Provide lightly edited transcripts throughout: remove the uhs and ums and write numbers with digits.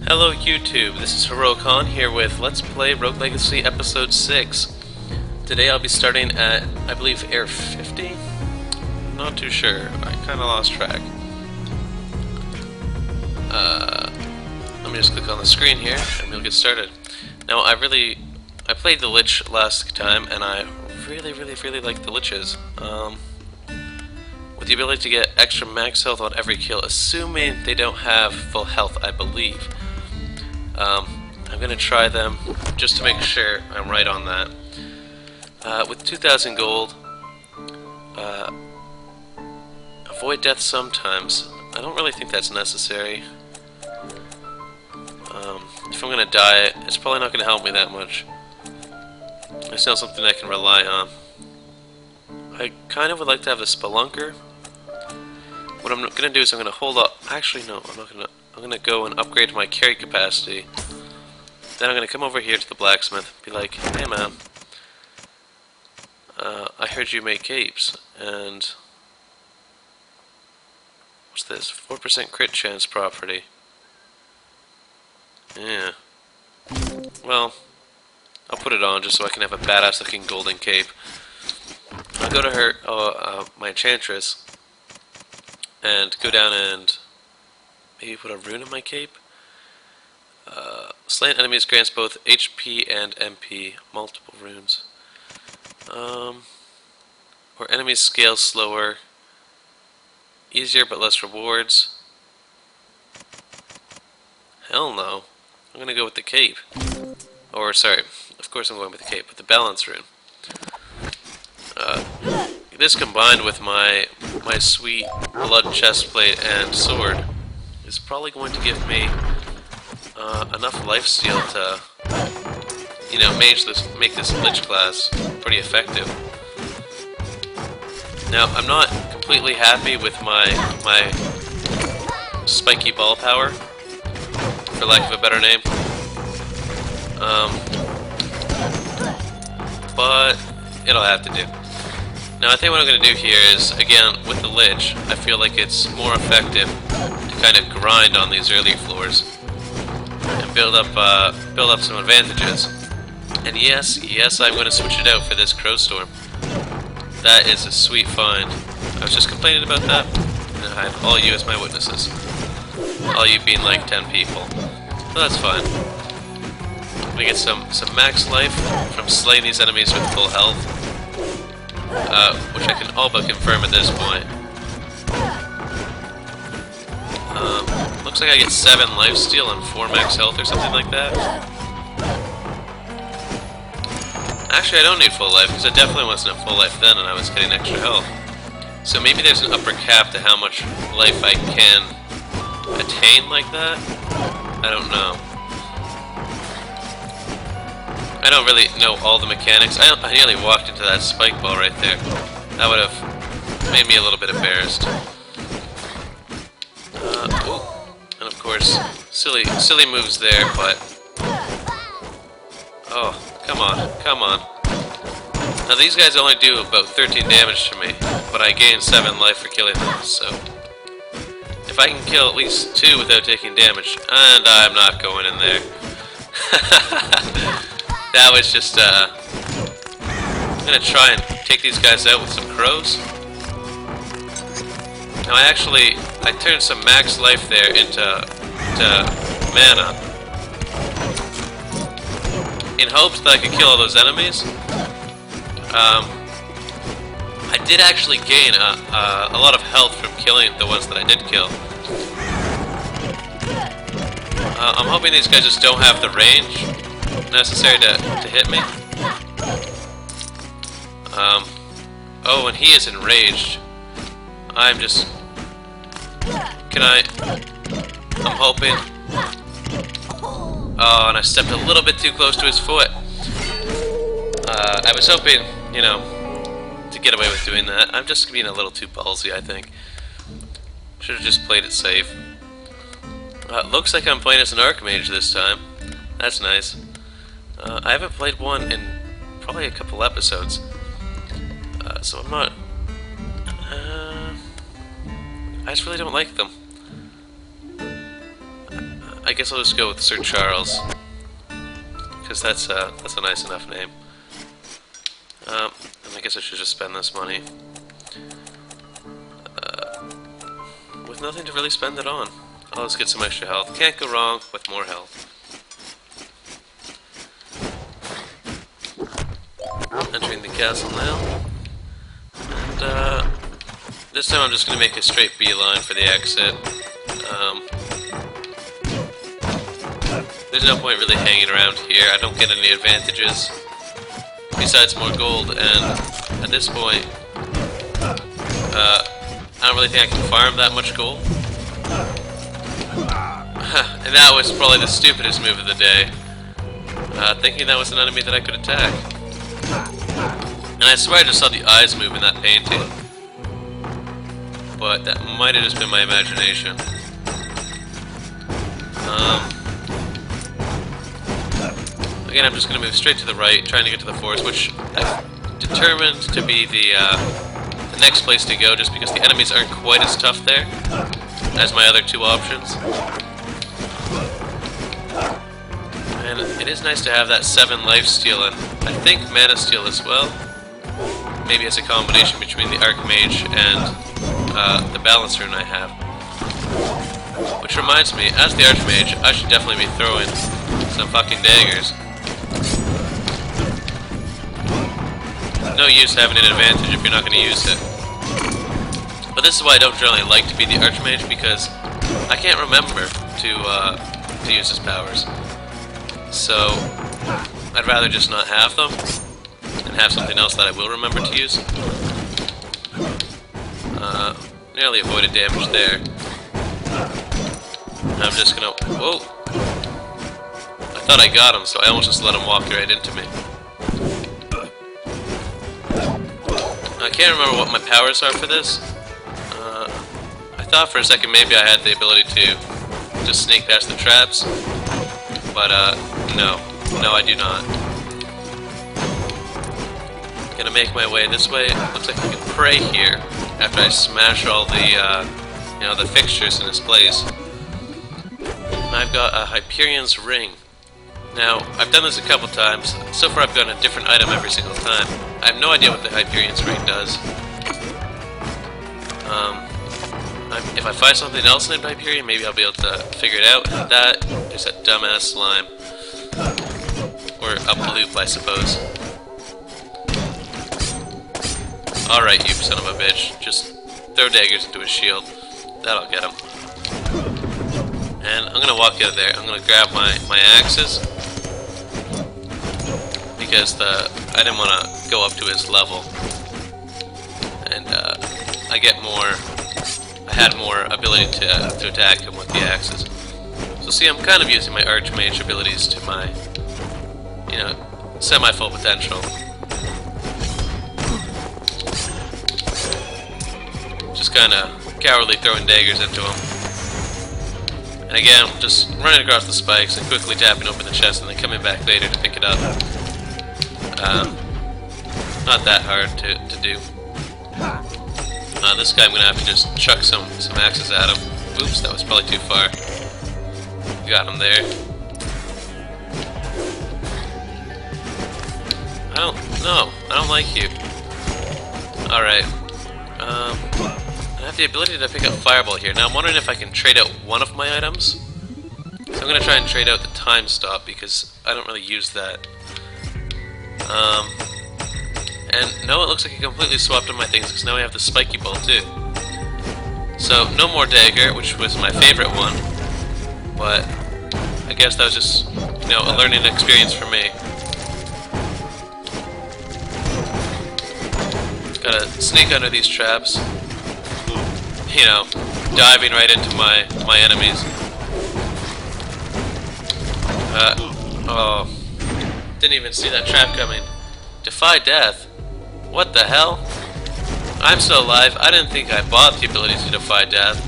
Hello YouTube, this is Heroicon here with Let's Play Rogue Legacy Episode 6. Today I'll be starting at, I believe, Air 50? Not too sure, I kinda lost track. Let me just click on the screen here and we'll get started. Now I played the Lich last time and I really like the Liches. With the ability to get extra max health on every kill, assuming they don't have full health, I believe. I'm going to try them just to make sure I'm right on that. With 2,000 gold, avoid death sometimes. I don't really think that's necessary. If I'm going to die, it's probably not going to help me that much. It's not something I can rely on. I kind of would like to have the Spelunker. What I'm going to do is I'm going to hold up. Actually, no, I'm not going to. I'm going to go and upgrade my carry capacity. Then I'm going to come over here to the blacksmith and be like, hey man, I heard you make capes, and what's this? 4% crit chance property. Yeah. Well, I'll put it on just so I can have a badass looking golden cape. I'll go to her, my enchantress, and go down and maybe put a rune in my cape. Slain enemies grants both HP and MP, multiple runes. Or enemies scale slower, easier but less rewards. Hell no. I'm gonna go with the cape. Or, sorry, of course I'm going with the cape, with the balance rune. This combined with my sweet blood chestplate and sword is probably going to give me enough lifesteal to, you know, make this Lich class pretty effective. Now, I'm not completely happy with my spiky ball power, for lack of a better name. But it'll have to do. Now, I think what I'm going to do here is, again, with the Lich, I feel like it's more effective to kind of grind on these early floors and build up some advantages. And yes, I'm going to switch it out for this Crowstorm. That is a sweet find. I was just complaining about that, and I had all you as my witnesses. All you being like 10 people. So that's fine. We get some max life from slaying these enemies with full health. Which I can all but confirm at this point. Looks like I get 7 lifesteal and 4 max health or something like that. Actually, I don't need full life, because I definitely wasn't at full life then and I was getting extra health. So maybe there's an upper cap to how much life I can attain like that? I don't know. I don't really know all the mechanics. I nearly walked into that spike ball right there. That would have made me a little bit embarrassed. And of course, silly moves there, but... Oh, come on. Now these guys only do about 13 damage to me, but I gain 7 life for killing them, so... If I can kill at least 2 without taking damage, and I'm not going in there. That was just, I'm gonna try and take these guys out with some crows. Now I turned some max life there into mana. In hopes that I could kill all those enemies. I did actually gain a lot of health from killing the ones that I did kill. I'm hoping these guys just don't have the range necessary to hit me. Oh, and he is enraged. I'm hoping. Oh, and I stepped a little bit too close to his foot. I was hoping, you know, to get away with doing that. I'm just being a little too ballsy, I think. Should have just played it safe. Looks like I'm playing as an Archmage this time. That's nice. I haven't played one in probably a couple episodes, so I'm not... I just really don't like them. I guess I'll just go with Sir Charles, because that's a nice enough name. And I guess I should just spend this money with nothing to really spend it on. I'll just get some extra health. Can't go wrong with more health. Entering the castle now. And this time I'm just going to make a straight beeline for the exit. There's no point really hanging around here. I don't get any advantages besides more gold, and at this point I don't really think I can farm that much gold. And that was probably the stupidest move of the day, thinking that was an enemy that I could attack. And I swear I just saw the eyes move in that painting, but that might have just been my imagination. Again, I'm just going to move straight to the right, trying to get to the forest, which I've determined to be the next place to go, just because the enemies aren't quite as tough there as my other two options. And it is nice to have that 7 lifesteal, and I think mana steal as well. Maybe it's a combination between the Archmage and the balance rune I have. Which reminds me, as the Archmage, I should definitely be throwing some fucking daggers. No use having an advantage if you're not going to use it. But this is why I don't generally like to be the Archmage, because I can't remember to use his powers. So I'd rather just not have them and have something else that I will remember to use. Nearly avoided damage there. I'm just gonna... Whoa! I thought I got him, so I almost just let him walk right into me. I can't remember what my powers are for this. I thought for a second maybe I had the ability to just sneak past the traps, but no, I do not. Gonna make my way this way. Looks like I can pray here after I smash all the the fixtures in its place. I've got a Hyperion's ring. Now, I've done this a couple times. So far I've gotten a different item every single time. I have no idea what the Hyperion's ring does. If I find something else in Hyperion, maybe I'll be able to figure it out. And that is that dumbass slime. Or up the loop, I suppose. Alright, you son of a bitch. Just throw daggers into his shield. That'll get him. And I'm gonna walk out of there. I'm gonna grab my axes, because I didn't want to go up to his level, and I had more ability to attack him with the axes. So see, I'm kind of using my Archmage abilities to my, semi-full potential. Just kind of cowardly throwing daggers into him. And again, just running across the spikes and quickly tapping open the chest and then coming back later to pick it up. Not that hard to do. This guy I'm going to have to just chuck some axes at him. Oops, that was probably too far. Got him there. I don't like you. Alright. I have the ability to pick up Fireball here. Now I'm wondering if I can trade out one of my items. So I'm going to try and trade out the Time Stop, because I don't really use that. And no, it looks like I completely swapped on my things, because now I have the Spiky Ball too. So no more Dagger, which was my favorite one. But I guess that was just, a learning experience for me. Gotta sneak under these traps. Diving right into my enemies. Oh. Didn't even see that trap coming. Defy death? What the hell? I'm still alive. I didn't think I bought the ability to defy death.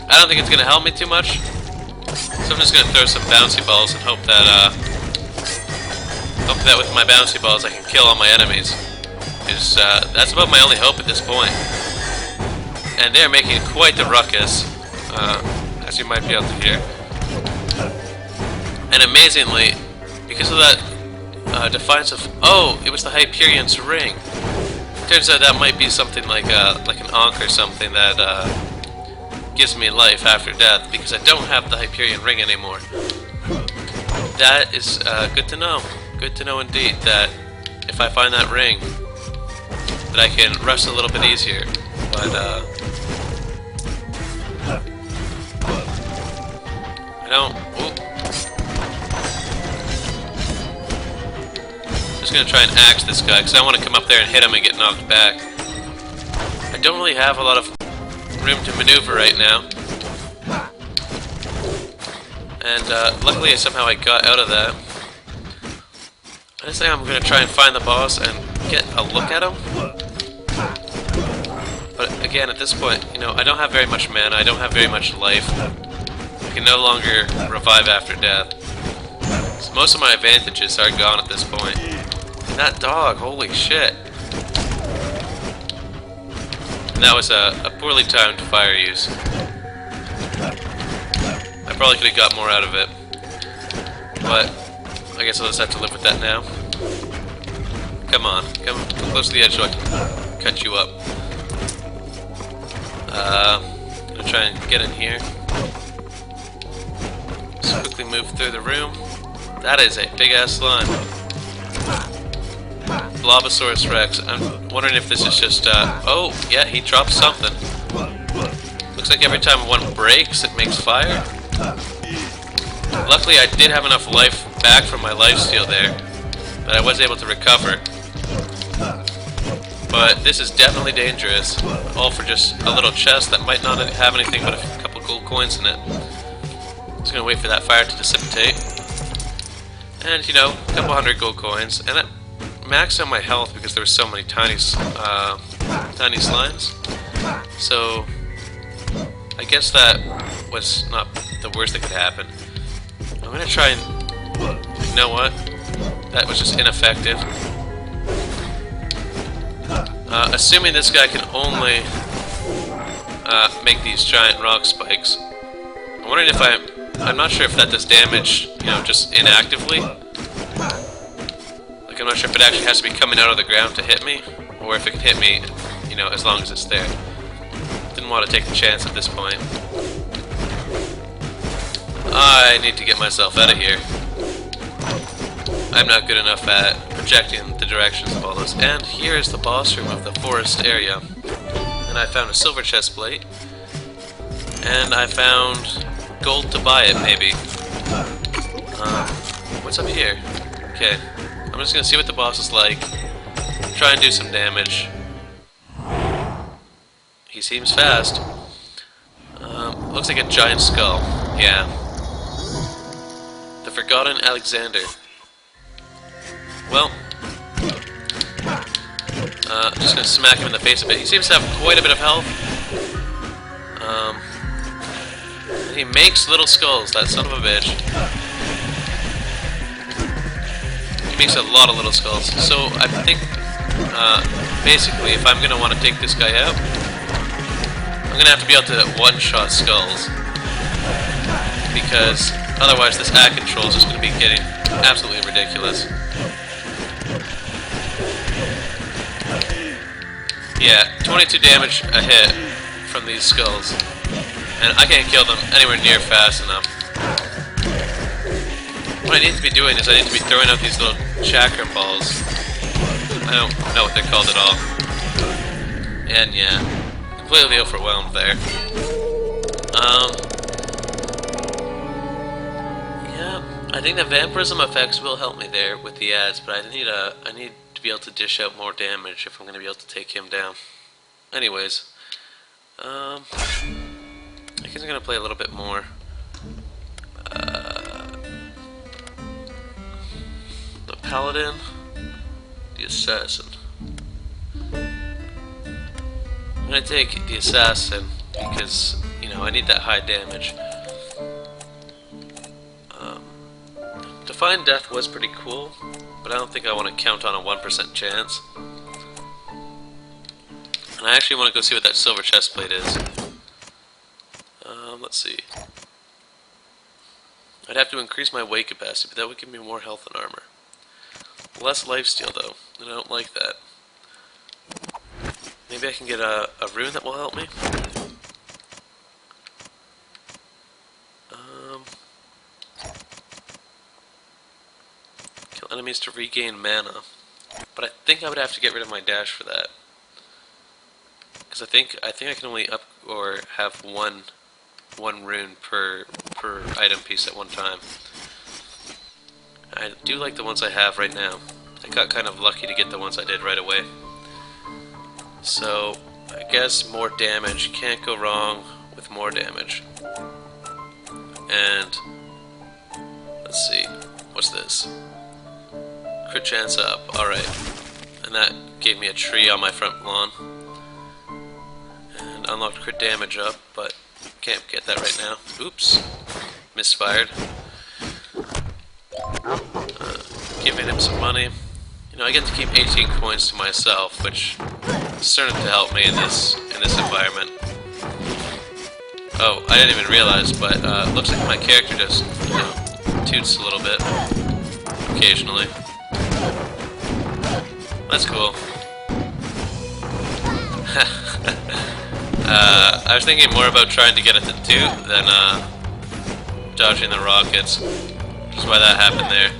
I don't think it's gonna help me too much. So I'm just gonna throw some bouncy balls and hope that with my bouncy balls I can kill all my enemies. Because that's about my only hope at this point. And they're making quite the ruckus, as you might be able to hear. amazingly, because of that defiance of... Oh, it was the Hyperion's ring. Turns out that might be something like an Ankh or something that gives me life after death, because I don't have the Hyperion ring anymore. That is good to know. Good to know indeed that if I find that ring, that I can rest a little bit easier. But I don't... Ooh. Just gonna try and axe this guy, because I want to come up there and hit him and get knocked back. I don't really have a lot of room to maneuver right now. And luckily somehow I got out of that. I just think I'm gonna try and find the boss and get a look at him. But again, at this point, you know, I don't have very much mana, I don't have very much life. I can no longer revive after death. So most of my advantages are gone at this point. And that dog, holy shit. And that was a poorly timed fire use. I probably could have got more out of it. But I guess I'll just have to live with that now. Come on, come close to the edge so I can cut you up. I'm gonna try and get in here. Just quickly move through the room. That is a big ass slime. Blobosaurus Rex. I'm wondering if this is just, oh, yeah, he dropped something. Looks like every time one breaks, it makes fire. Luckily, I did have enough life back from my lifesteal there, that I was able to recover. But this is definitely dangerous, all for just a little chest that might not have anything but a couple gold coins in it. Just gonna wait for that fire to dissipate. And, you know, a couple hundred gold coins, and that maxed out my health because there were so many tiny slimes. So, I guess that was not the worst that could happen. I'm gonna try and... You know what? That was just ineffective. Assuming this guy can only make these giant rock spikes. I'm wondering if I'm not sure if that does damage, you know, just inactively. Like, I'm not sure if it actually has to be coming out of the ground to hit me, or if it can hit me, you know, as long as it's there. Didn't want to take the chance at this point. I need to get myself out of here. I'm not good enough at projecting the directions of all those. And here is the boss room of the forest area. And I found a silver chest plate. And I found gold to buy it, maybe. What's up here? Okay. I'm just gonna see what the boss is like. Try and do some damage. He seems fast. Looks like a giant skull. Yeah. The Forgotten Alexander. Well, just gonna smack him in the face a bit. He seems to have quite a bit of health. And he makes little skulls, that son of a bitch. He makes a lot of little skulls. So I think, basically, if I'm gonna want to take this guy out, I'm gonna have to be able to one-shot skulls. Because otherwise this ad control is just gonna be getting absolutely ridiculous. Yeah, 22 damage a hit from these skulls. And I can't kill them anywhere near fast enough. What I need to be doing is I need to be throwing out these little chakra balls. I don't know what they're called at all. And yeah, completely overwhelmed there. Yeah, I think the vampirism effects will help me there with the ads, but I need to be able to dish out more damage if I'm going to be able to take him down. Anyways, I guess I'm going to play a little bit more. The Paladin, the Assassin. I'm going to take the Assassin because, you know, I need that high damage. Define Death was pretty cool, but I don't think I want to count on a 1% chance. And I actually want to go see what that silver chest plate is. Let's see. I I'd have to increase my weight capacity, but that would give me more health and armor. Less lifesteal though, and I don't like that. Maybe I can get a rune that will help me? Kill enemies to regain mana. But I think I would have to get rid of my dash for that. Because I think I can only up or have one rune per item piece at one time. I do like the ones I have right now. I got kind of lucky to get the ones I did right away. So I guess more damage. Can't go wrong with more damage. And let's see, what's this? Crit chance up. All right, and that gave me a tree on my front lawn. And unlocked crit damage up, but can't get that right now. Oops, misfired. Giving him some money. You know, I get to keep 18 coins to myself, which is starting to help me in this environment. Oh, I didn't even realize, but looks like my character just, you know, toots a little bit occasionally. That's cool. I was thinking more about trying to get it to toot than dodging the rockets, which is why that happened there.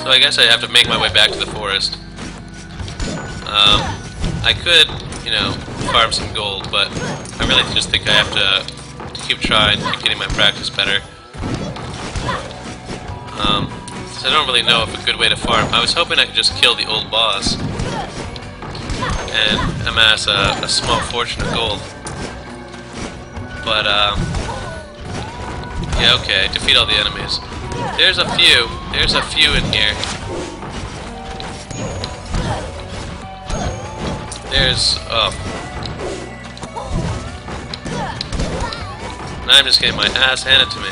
So I guess I have to make my way back to the forest. I could, you know, farm some gold, but I really just think I have to keep trying, keep getting my practice better. So I don't really know if a good way to farm. I was hoping I could just kill the old boss and amass a small fortune of gold. But, yeah, okay, defeat all the enemies. There's a few in here. Now I'm just getting my ass handed to me.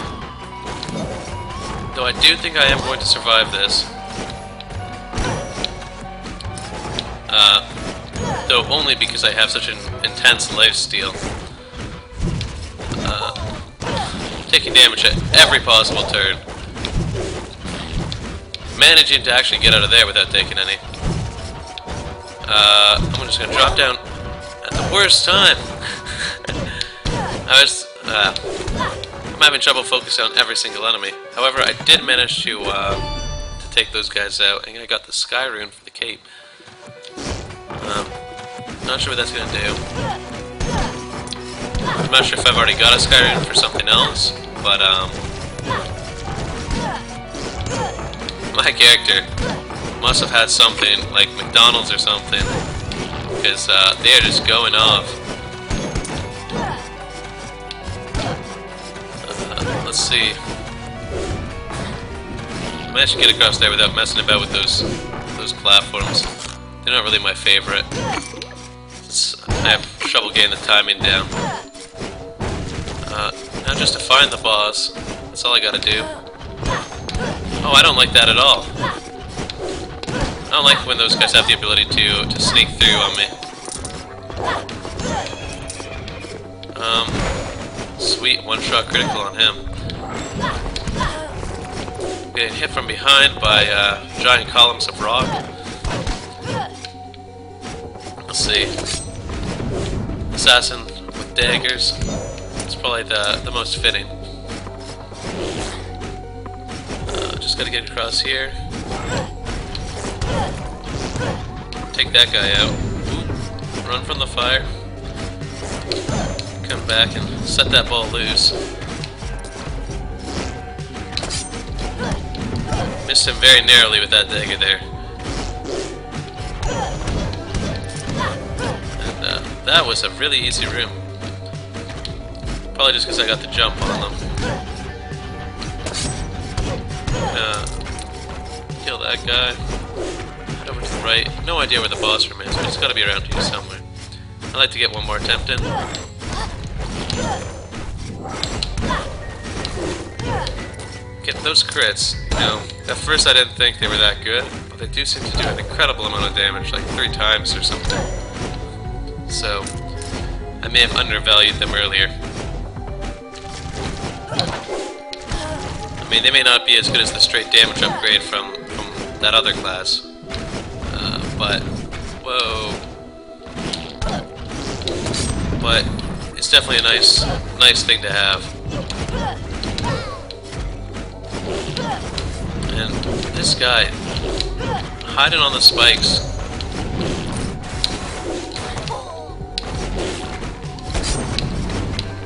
Though I do think I am going to survive this. Though only because I have such an intense lifesteal. Taking damage at every possible turn. Managing to actually get out of there without taking any. I'm just gonna drop down at the worst time. I'm having trouble focusing on every single enemy. However, I did manage to take those guys out, and I got the Sky Rune for the cape. Not sure what that's gonna do. I'm not sure if I've already got a Sky Rune for something else, but my character must have had something like McDonald's or something, because they are just going off. Let's see. I managed to get across there without messing about with those platforms. They're not really my favorite. I have trouble getting the timing down. Now just to find the boss. That's all I gotta do. Oh, I don't like that at all. I don't like when those guys have the ability to sneak through on me. Sweet, one-shot critical on him. Getting hit from behind by giant columns of rock. Let's see. Assassin with daggers. It's probably the most fitting. Just gotta get across here. Take that guy out. Ooh, run from the fire. Come back and set that ball loose. Missed him very narrowly with that dagger there. And that was a really easy room. Probably just because I got the jump on them. Kill that guy. Head over to the right. No idea where the boss room is, but it's got to be around here somewhere. I'd like to get one more attempt in. Get those crits. You know, at first I didn't think they were that good, but they do seem to do an incredible amount of damage, like 3 times or something. So, I may have undervalued them earlier. I mean, they may not be as good as the straight damage upgrade from that other class, but whoa! But it's definitely a nice thing to have. And this guy hiding on the spikes.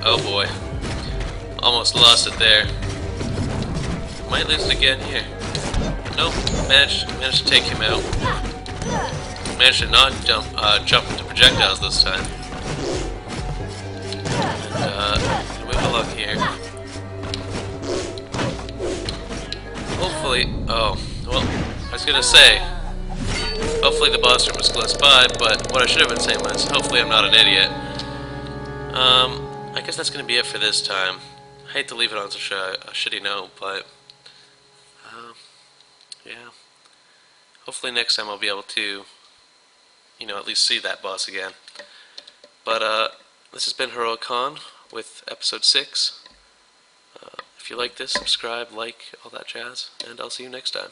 Oh boy, almost lost it there. Might lose it again here. Nope, managed to take him out. Managed to not jump into projectiles this time. And move along here. Hopefully, oh, well, I was gonna say, hopefully the boss room is close by, but what I should have been saying was, hopefully I'm not an idiot. I guess that's gonna be it for this time. I hate to leave it on such a shitty note, but yeah. Hopefully next time I'll be able to, at least see that boss again. But this has been Heroic Khan with episode 6. If you like this, subscribe, like, all that jazz, and I'll see you next time.